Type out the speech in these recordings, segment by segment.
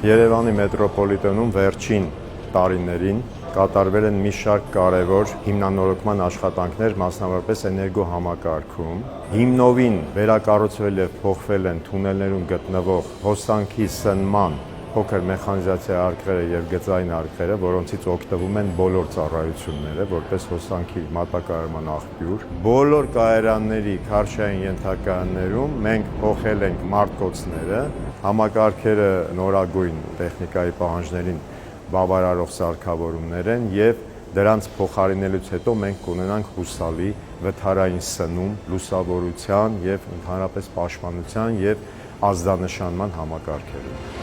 Երևանի մետրոպոլիտենում վերջին տարիներին կատարվել են մի շարք կարևոր հիմնանորոգման աշխատանքներ, մասնավորապես էներգոհամակարգում։ Հիմնովին վերակառուցվել եւ փոխվել են թունելներում գտնվող հոսանքի սնման փոքր մեխանիզացիա արկղերը եւ գծային արկղերը, որոնցից օգտվում են բոլոր ծառայությունները, որպես հոսանքի մատակարարման աղբյուր։ Բոլոր կայարանների քարշային ենթակայաններում մենք փոխել ենք մարտկոցները, համակարգերը նորագույն տեխնիկայի պահանջներին բավարարող սարքավորումներ են եւ դրանց փոխարինելուց հետո մենք կունենանք հուսալի վթարային սնում, լուսավորության եւ ընդհանրապես պաշտպանության եւ ազդանշանման համակարգերում։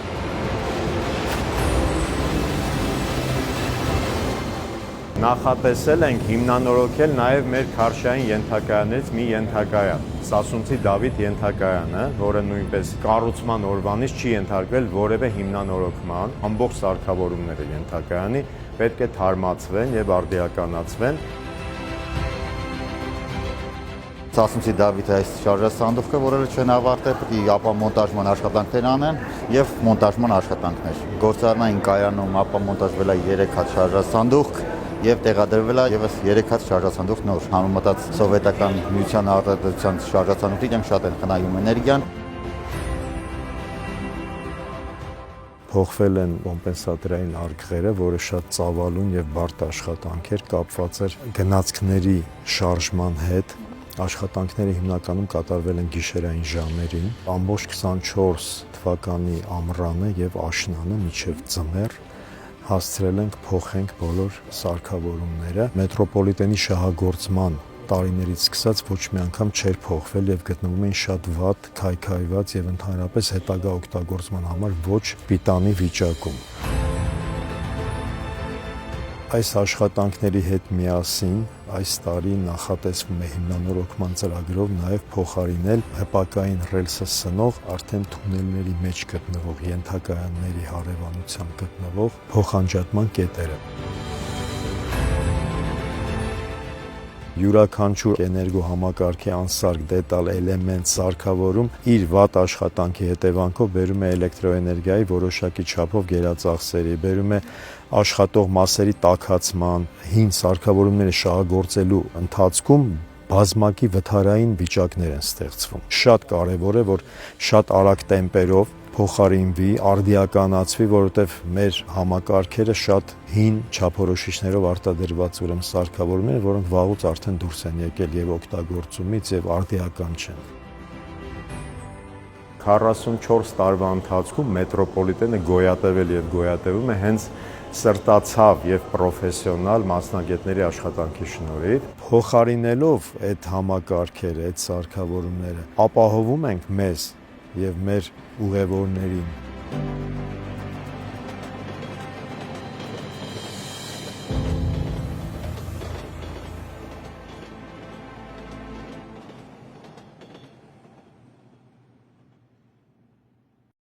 Նախատեսել ենք հիմնանորոգել նաև մեր քարշային ենթակայաններից մի ենթակայան, Սասունցի Դավիթ ենթակայանը, որը նույնպես կառուցման օրվանից չի ենթարկվել որևէ հիմնանորոգման, ամբողջ սարքավորումները ենթակայանի պետք է թարմացվեն եւ արդիականացվեն։ Սասունցի Դավիթ այս շարժասանդուղքը, որը չեն ավարտել, պետք է ապամոնտաժման աշխատանքներ անեն եւ մոնտաժման աշխատանքներ։ Գործարանային կայանում ապամոնտաժվել է 3 հատ շարժասանդուղք եւ տեղադրվել է եւս 3 հատ շարժասանդուղք նոր համեմատած սովետական միության արտադրության շարժասանդուղքից դեմ շատ են խնայում էներգիան։ Փոխվել են կոմպենսատորային արկղերը, որը շատ ծավալուն եւ բարդ աշխատանք էր, կապված էր գնացքների շարժման հետ։ Աշխատանքները հիմնականում կատարվել են գիշերային ժամերին, ամբողջ 24 թվականի ամռանը եւ աշնանը մինչեւ ձմեռ հասցրել ենք փոխենք բոլոր սարքավորումները։ Մետրոպոլիտենի շահագործման տարիներից սկսած ոչ մի անգամ չէր փոխվել եւ գտնվում էին շատ վատ, քայքայված եւ ընդհանրապես հետագա օգտագործման համար ոչ պիտանի վիճակում։ Այս աշխատանքների հետ միասին այս տարի նախատեսվում է հիմնանորոգման ծրագրով նաև փոխարինել հպակային ռելսը սնող արդեն թունելների մեջ գտնվող ենթակայանների հարևանությամբ գտնվող փոխանջատման կետերը։ Յուրաքանչյուր էներգոհամակարգի անսարք դետալ էլեմենտ սարքավորում իր վատ աշխատանքի հետևանքով բերում է էլեկտրոէներգիայի որոշակի չափով գերածախսերի, բերում է աշխատող մասերի տաքացման, հին սարքավորումները շահագործելու ընթացքում բազմակի վթարային վիճակներ են ստեղծվում։ Շատ կարևոր է, որ շատ արագ տեմպերով փոխարինվի, արդիականացվի, որովհետև մեր համակարգերը շատ հին չափորոշիչներով արտադրված ուրեմն սարքավորումներ, որոնք վաղուց արդեն դուրս են եկել եւ օգտագործումից եւ արդիական չեն։ 44 տարվա ընթացքում մետրոպոլիտենը գոյատևել եւ գոյատևում է հենց սրտացավ եւ պրոֆեսիոնալ մասնագետների աշխատանքի շնորհիվ։ Փոխարինելով այդ համակարգերը, այդ սարքավորումները, ապահովում ենք մեզ եւ մեր ուղևորներին